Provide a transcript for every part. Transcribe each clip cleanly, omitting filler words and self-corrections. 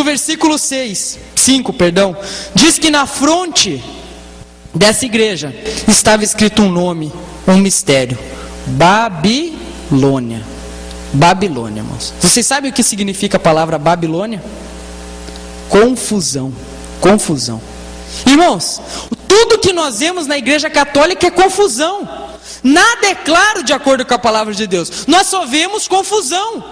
no versículo 5, diz que na fronte dessa igreja estava escrito um nome, um mistério: Babilônia. Babilônia, irmãos. Vocês sabem o que significa a palavra Babilônia? Confusão. Confusão. Irmãos, tudo que nós vemos na igreja católica é confusão. Nada é claro de acordo com a palavra de Deus. Nós só vemos confusão.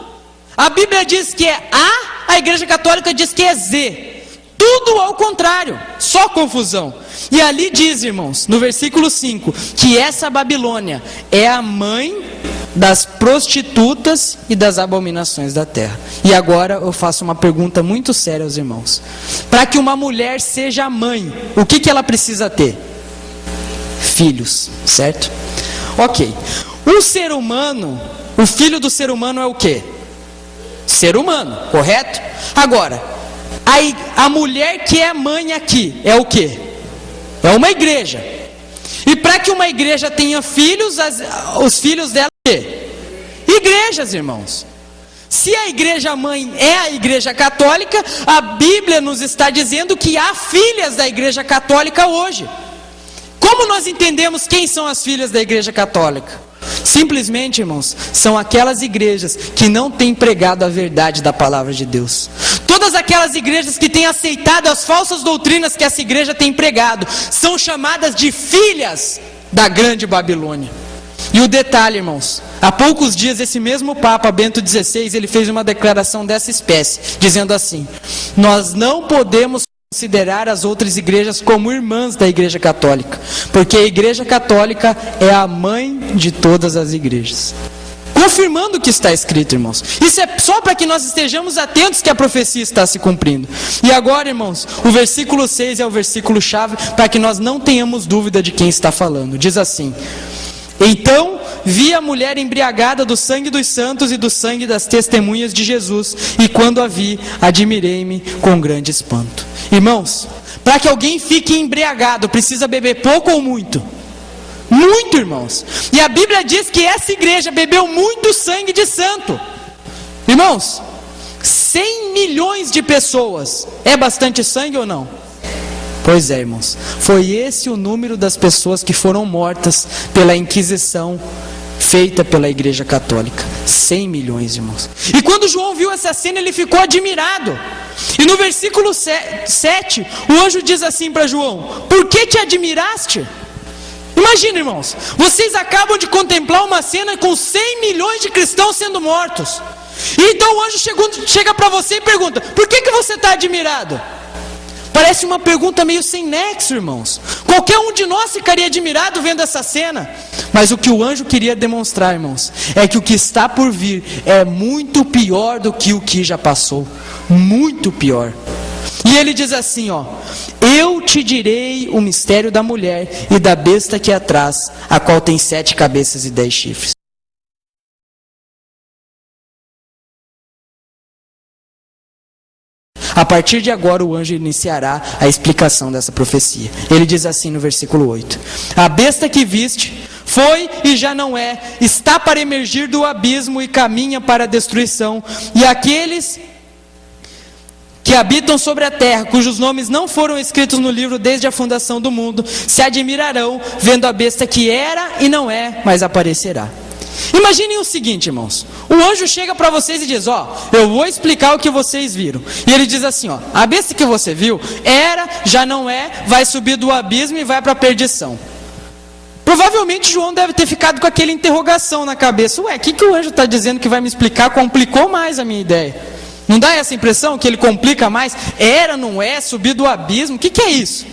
A Bíblia diz que é A igreja católica diz que é Z. Tudo ao contrário, só confusão. E ali diz, irmãos, no versículo 5, que essa Babilônia é a mãe das prostitutas e das abominações da terra. E agora eu faço uma pergunta muito séria aos irmãos. Para que uma mulher seja mãe, o que ela precisa ter? Filhos, certo? Ok. Um ser humano, o filho do ser humano é o quê? Ser humano, correto? Agora, a mulher que é mãe aqui é o quê? É uma igreja. E para que uma igreja tenha filhos, os filhos dela é o quê? Igrejas, irmãos. Se a igreja mãe é a igreja católica, a Bíblia nos está dizendo que há filhas da igreja católica hoje. Como nós entendemos quem são as filhas da igreja católica? Simplesmente, irmãos, são aquelas igrejas que não têm pregado a verdade da palavra de Deus. Todas aquelas igrejas que têm aceitado as falsas doutrinas que essa igreja tem pregado são chamadas de filhas da grande Babilônia. E o detalhe, irmãos, há poucos dias esse mesmo Papa Bento XVI, ele fez uma declaração dessa espécie, dizendo assim: nós não podemos considerar as outras igrejas como irmãs da igreja católica, porque a igreja católica é a mãe de todas as igrejas. Confirmando o que está escrito, irmãos. Isso é só para que nós estejamos atentos que a profecia está se cumprindo. E agora, irmãos, o versículo 6 é o versículo chave para que nós não tenhamos dúvida de quem está falando. Diz assim: então vi a mulher embriagada do sangue dos santos e do sangue das testemunhas de Jesus, e quando a vi, admirei-me com grande espanto. Irmãos, para que alguém fique embriagado, precisa beber pouco ou muito? Muito, irmãos. E a Bíblia diz que essa igreja bebeu muito sangue de santo. Irmãos, 100 milhões de pessoas, é bastante sangue ou não? Pois é, irmãos, foi esse o número das pessoas que foram mortas pela Inquisição feita pela igreja católica. 100 milhões, irmãos. E quando João viu essa cena, ele ficou admirado. E no versículo 7, o anjo diz assim para João: por que te admiraste? Imagina, irmãos, vocês acabam de contemplar uma cena com 100 milhões de cristãos sendo mortos. E então o anjo chega para você e pergunta: por que você está admirado? Parece uma pergunta meio sem nexo, irmãos. Qualquer um de nós ficaria admirado vendo essa cena. Mas o que o anjo queria demonstrar, irmãos, é que o que está por vir é muito pior do que o que já passou. Muito pior. E ele diz assim, ó: eu te direi o mistério da mulher e da besta que é atrás, a qual tem 7 cabeças e 10 chifres. A partir de agora o anjo iniciará a explicação dessa profecia. Ele diz assim no versículo 8: a besta que viste foi e já não é, está para emergir do abismo e caminha para a destruição, e aqueles que habitam sobre a terra, cujos nomes não foram escritos no livro desde a fundação do mundo, se admirarão vendo a besta que era e não é, mas aparecerá. Imaginem o seguinte, irmãos: o anjo chega para vocês e diz: ó, eu vou explicar o que vocês viram. E ele diz assim, ó: a besta que você viu era, já não é, vai subir do abismo e vai para a perdição. Provavelmente João deve ter ficado com aquela interrogação na cabeça: ué, o que o anjo está dizendo que vai me explicar? Complicou mais a minha ideia. Não dá essa impressão que ele complica mais? Era, não é, subir do abismo, o que é isso?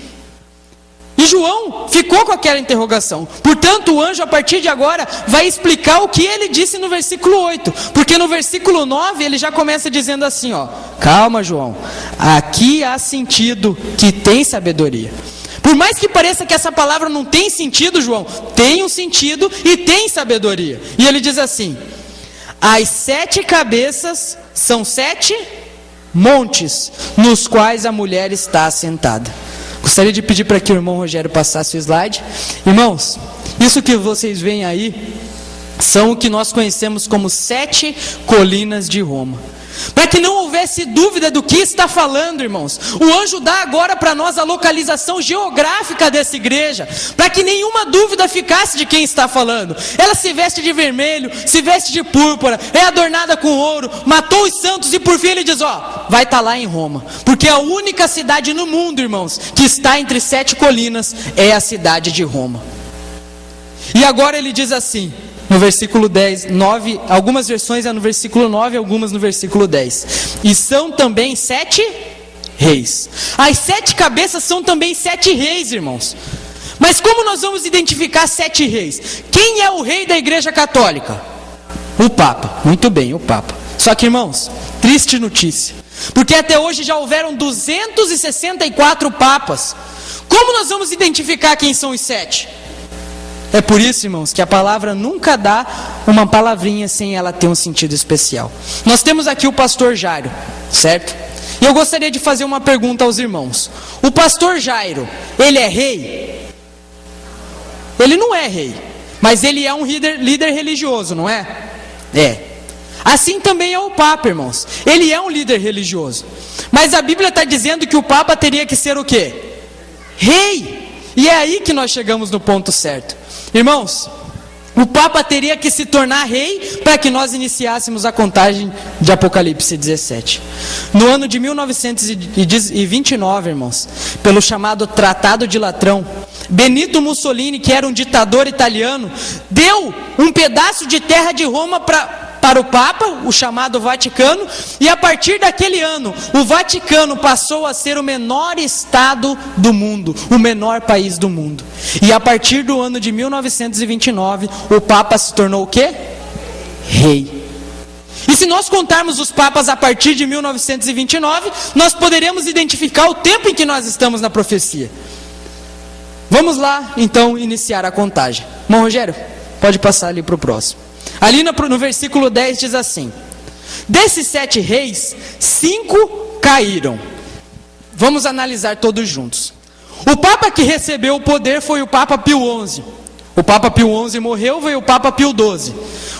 E João ficou com aquela interrogação. Portanto, o anjo, a partir de agora, vai explicar o que ele disse no versículo 8. Porque no versículo 9, ele já começa dizendo assim, ó: calma, João, aqui há sentido que tem sabedoria. Por mais que pareça que essa palavra não tem sentido, João, tem um sentido e tem sabedoria. E ele diz assim: as 7 cabeças são 7 montes, nos quais a mulher está assentada. Gostaria de pedir para que o irmão Rogério passasse o slide. Irmãos, isso que vocês veem aí são o que nós conhecemos como 7 colinas de Roma. para que não houvesse dúvida do que está falando, irmãos. O anjo dá agora para nós a localização geográfica dessa igreja, para que nenhuma dúvida ficasse de quem está falando. Ela se veste de vermelho, se veste de púrpura, é adornada com ouro, matou os santos e por fim ele diz, vai estar lá em Roma, porque a única cidade no mundo, irmãos, que está entre 7 colinas é a cidade de Roma. E agora ele diz assim, no versículo 10, 9, algumas versões é no versículo 9, algumas no versículo 10. E são também 7 reis. As 7 cabeças são também 7 reis, irmãos. Mas como nós vamos identificar 7 reis? Quem é o rei da igreja católica? O Papa. Muito bem, o Papa. Só que, irmãos, triste notícia. Porque até hoje já houveram 264 papas. Como nós vamos identificar quem são os 7? É por isso, irmãos, que a palavra nunca dá uma palavrinha sem ela ter um sentido especial. Nós temos aqui o pastor Jairo, certo? E eu gostaria de fazer uma pergunta aos irmãos. O pastor Jairo, ele é rei? Ele não é rei, mas ele é um líder religioso, não é? É. Assim também é o Papa, irmãos. Ele é um líder religioso. Mas a Bíblia está dizendo que o Papa teria que ser o quê? Rei. E é aí que nós chegamos no ponto certo. Irmãos, o Papa teria que se tornar rei para que nós iniciássemos a contagem de Apocalipse 17. No ano de 1929, irmãos, pelo chamado Tratado de Latrão, Benito Mussolini, que era um ditador italiano, deu um pedaço de terra de Roma para o Papa, o chamado Vaticano, e a partir daquele ano, o Vaticano passou a ser o menor estado do mundo, o menor país do mundo. E a partir do ano de 1929, o Papa se tornou o quê? Rei. E se nós contarmos os papas a partir de 1929, nós poderemos identificar o tempo em que nós estamos na profecia. Vamos lá, então, iniciar a contagem. Irmão Rogério, pode passar ali para o próximo. Ali no versículo 10 diz assim: desses 7 reis, 5 caíram. Vamos analisar todos juntos. O Papa que recebeu o poder foi o Papa Pio XI. O Papa Pio XI morreu, veio o Papa Pio XII.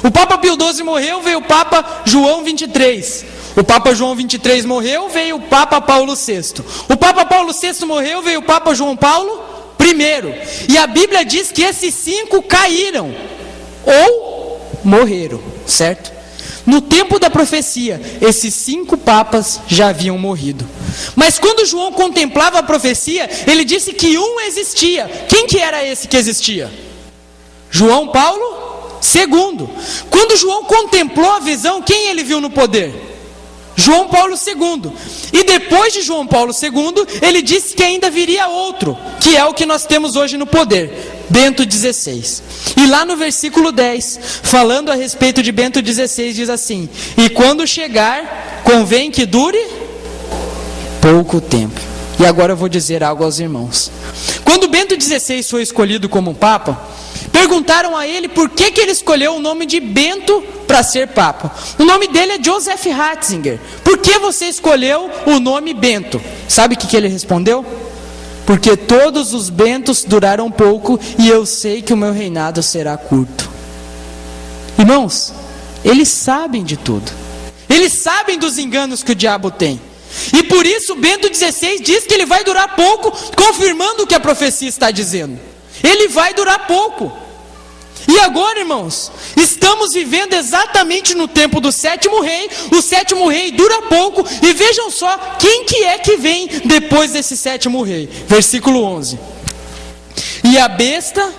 O Papa Pio XII morreu, veio o Papa João XXIII. O Papa João XXIII morreu, veio o Papa Paulo VI. O Papa Paulo VI morreu, veio o Papa João Paulo I. E a Bíblia diz que esses 5 caíram ou morreram, certo? No tempo da profecia, esses 5 papas já haviam morrido. Mas quando João contemplava a profecia, ele disse que um existia. Quem que era esse que existia? João Paulo II. Quando João contemplou a visão, quem ele viu no poder? João Paulo II. E depois de João Paulo II, ele disse que ainda viria outro, que é o que nós temos hoje no poder, Bento XVI. E lá no versículo 10, falando a respeito de Bento XVI, diz assim: e quando chegar, convém que dure pouco tempo. E agora eu vou dizer algo aos irmãos. Quando Bento XVI foi escolhido como Papa, perguntaram a ele por que ele escolheu o nome de Bento para ser Papa. O nome dele é Joseph Ratzinger. Por que você escolheu o nome Bento? Sabe o que ele respondeu? Porque todos os Bentos duraram pouco e eu sei que o meu reinado será curto. Irmãos, eles sabem de tudo. Eles sabem dos enganos que o diabo tem. E por isso Bento XVI diz que ele vai durar pouco, confirmando o que a profecia está dizendo. Ele vai durar pouco. E agora, irmãos, estamos vivendo exatamente no tempo do 7º rei. O 7º rei dura pouco. E vejam só, quem que é que vem depois desse 7º rei? Versículo 11. E a besta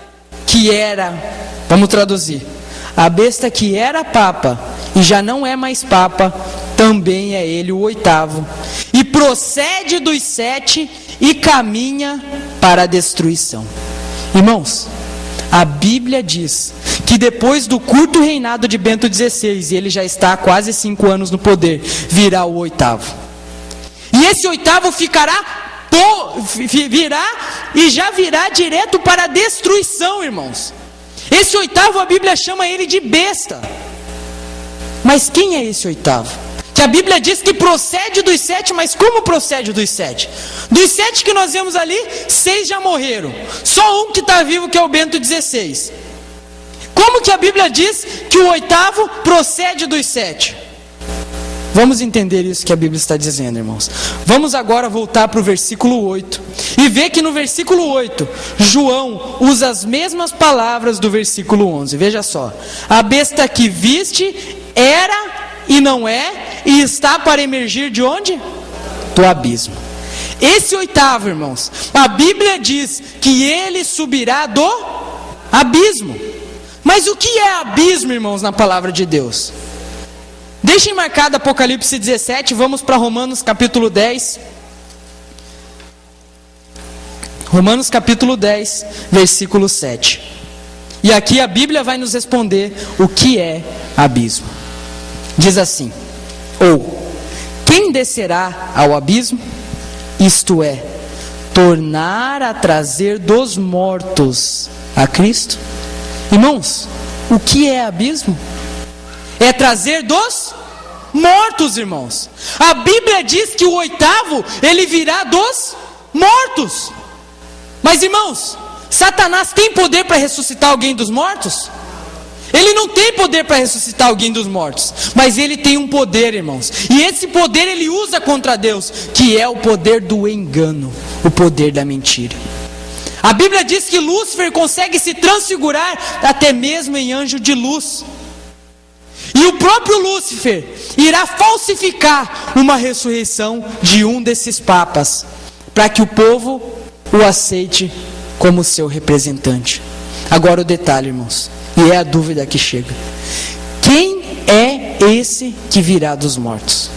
que era, vamos traduzir, a besta que era papa e já não é mais papa, também é ele o 8º. E procede dos 7 e caminha para a destruição. Irmãos, a Bíblia diz que depois do curto reinado de Bento XVI, e ele já está há quase 5 anos no poder, virá o 8º. E esse 8º virá e já virá direto para a destruição, irmãos. Esse 8º, a Bíblia chama ele de besta. Mas quem é esse 8º? Que a Bíblia diz que procede dos 7, mas como procede dos 7? Dos 7 que nós vemos ali, 6 já morreram. Só um que está vivo, que é o Bento XVI. Como que a Bíblia diz que o 8º procede dos 7? Vamos entender isso que a Bíblia está dizendo, irmãos. Vamos agora voltar para o versículo 8 e ver que no versículo 8 João usa as mesmas palavras do versículo 11. Veja só: a besta que viste era e não é, e está para emergir de onde? Do abismo. Esse oitavo, irmãos, a Bíblia diz que ele subirá do abismo. Mas o que é abismo, irmãos, na palavra de Deus? Deixem marcado Apocalipse 17, vamos para Romanos capítulo 10. Romanos capítulo 10, versículo 7. E aqui a Bíblia vai nos responder o que é abismo. Diz assim: ou, quem descerá ao abismo? Isto é, tornar a trazer dos mortos a Cristo. Irmãos, o que é abismo? É trazer dos mortos, irmãos. A Bíblia diz que o oitavo, ele virá dos mortos. Mas, irmãos, Satanás tem poder para ressuscitar alguém dos mortos? Ele não tem poder para ressuscitar alguém dos mortos, mas ele tem um poder, irmãos, e esse poder ele usa contra Deus, que é o poder do engano, o poder da mentira. A Bíblia diz que Lúcifer consegue se transfigurar até mesmo em anjo de luz. E o próprio Lúcifer irá falsificar uma ressurreição de um desses papas, para que o povo o aceite como seu representante. Agora o detalhe, irmãos, e é a dúvida que chega: quem é esse que virá dos mortos?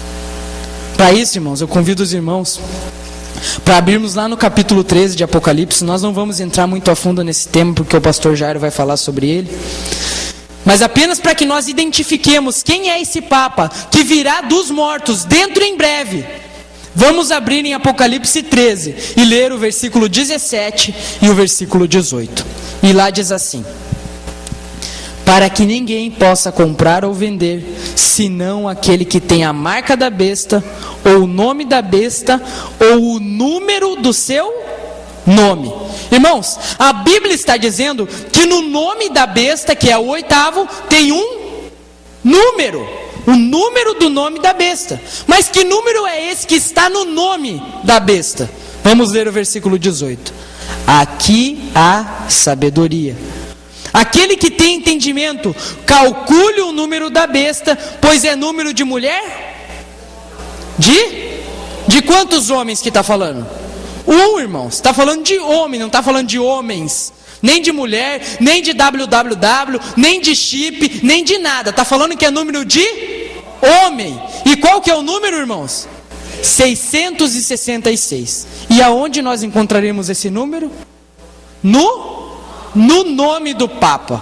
Para isso, irmãos, eu convido os irmãos para abrirmos lá no capítulo 13 de Apocalipse. Nós não vamos entrar muito a fundo nesse tema, porque o pastor Jairo vai falar sobre ele, mas apenas para que nós identifiquemos quem é esse Papa que virá dos mortos dentro em breve. Vamos abrir em Apocalipse 13 e ler o versículo 17 e o versículo 18. E lá diz assim: para que ninguém possa comprar ou vender, senão aquele que tem a marca da besta, ou o nome da besta, ou o número do seu nome. Irmãos, a Bíblia está dizendo que no nome da besta, que é o oitavo, tem um número, o número do nome da besta. Mas que número é esse que está no nome da besta? Vamos ler o versículo 18. Aqui há sabedoria. Aquele que tem entendimento, calcule o número da besta, pois é número de mulher? De quantos homens que está falando? Irmãos, está falando de homem, não está falando de homens, nem de mulher, nem de www, nem de chip, nem de nada. Está falando que é número de homem. E qual que é o número, irmãos? 666. E aonde nós encontraremos esse número? No nome do Papa.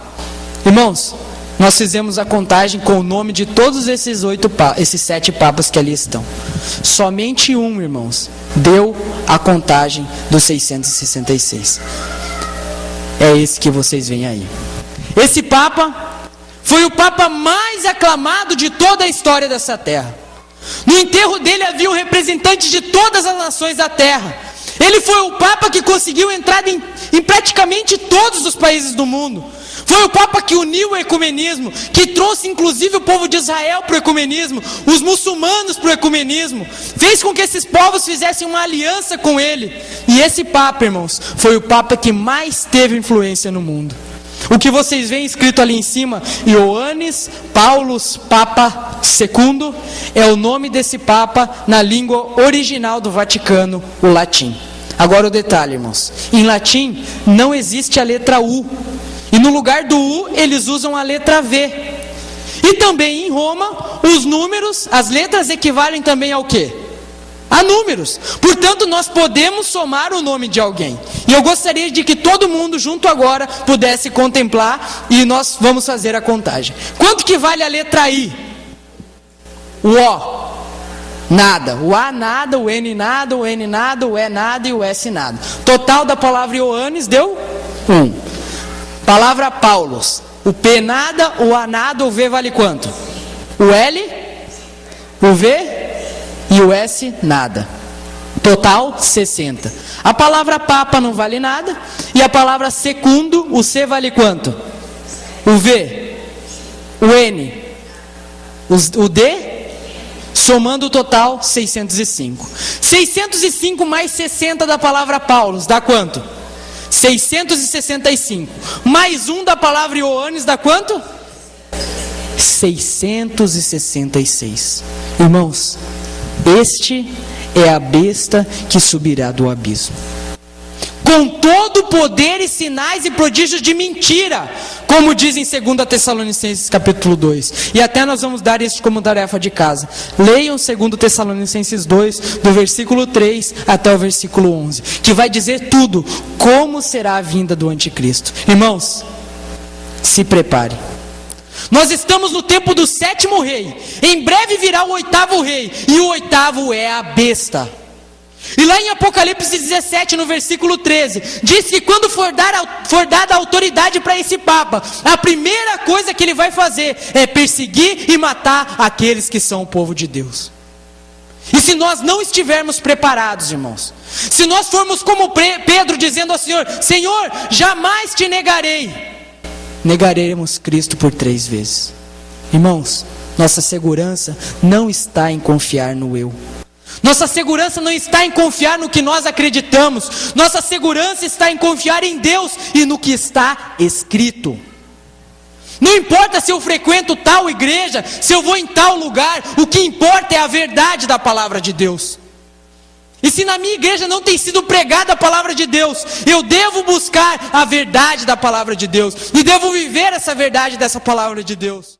Irmãos, nós fizemos a contagem com o nome de todos esses 7 papas que ali estão. Somente um, irmãos, deu a contagem dos 666. É esse que vocês veem aí. Esse Papa foi o Papa mais aclamado de toda a história dessa terra. No enterro dele havia um representante de todas as nações da terra. Ele foi o Papa que conseguiu entrar em praticamente todos os países do mundo. Foi o Papa que uniu o ecumenismo, que trouxe inclusive o povo de Israel para o ecumenismo, os muçulmanos para o ecumenismo, fez com que esses povos fizessem uma aliança com ele. E esse Papa, irmãos, foi o Papa que mais teve influência no mundo. O que vocês veem escrito ali em cima, Ioannes Paulus Papa II, é o nome desse Papa na língua original do Vaticano, o latim. Agora o detalhe, irmãos, em latim não existe a letra U, e no lugar do U eles usam a letra V. E também em Roma, os números, as letras equivalem também ao quê? A números. Portanto, nós podemos somar o nome de alguém. E eu gostaria de que todo mundo junto agora pudesse contemplar, e nós vamos fazer a contagem. Quanto que vale a letra I? O O? Nada. O A nada, o N nada, o N nada, o E nada e o S nada. Total da palavra Ioannes deu 1. Palavra Paulus. O P nada, o A nada, o V vale quanto? O L, o V e o S nada. Total 60. A palavra Papa não vale nada. E a palavra segundo, o C vale quanto? O V, o N, o D. Somando o total, 605. 605 mais 60 da palavra Paulos, dá quanto? 665. Mais um da palavra Ioannes, dá quanto? 666. Irmãos, este é a besta que subirá do abismo, com todo poder e sinais e prodígios de mentira, como diz em 2 Tessalonicenses capítulo 2. E até nós vamos dar isso como tarefa de casa. Leiam 2 Tessalonicenses 2, do versículo 3 até o versículo 11, que vai dizer tudo, como será a vinda do anticristo. Irmãos, se prepare. Nós estamos no tempo do 7º rei. Em breve virá o 8º rei, e o 8º é a besta. E lá em Apocalipse 17, no versículo 13, diz que quando for dada autoridade para esse Papa, a primeira coisa que ele vai fazer é perseguir e matar aqueles que são o povo de Deus. E se nós não estivermos preparados, irmãos, se nós formos como Pedro dizendo ao Senhor: Senhor, jamais te negarei, negaremos Cristo por 3 vezes. Irmãos, nossa segurança não está em confiar no eu. Nossa segurança não está em confiar no que nós acreditamos. Nossa segurança está em confiar em Deus e no que está escrito. Não importa se eu frequento tal igreja, se eu vou em tal lugar, o que importa é a verdade da palavra de Deus. E se na minha igreja não tem sido pregada a palavra de Deus, eu devo buscar a verdade da palavra de Deus, e devo viver essa verdade dessa palavra de Deus.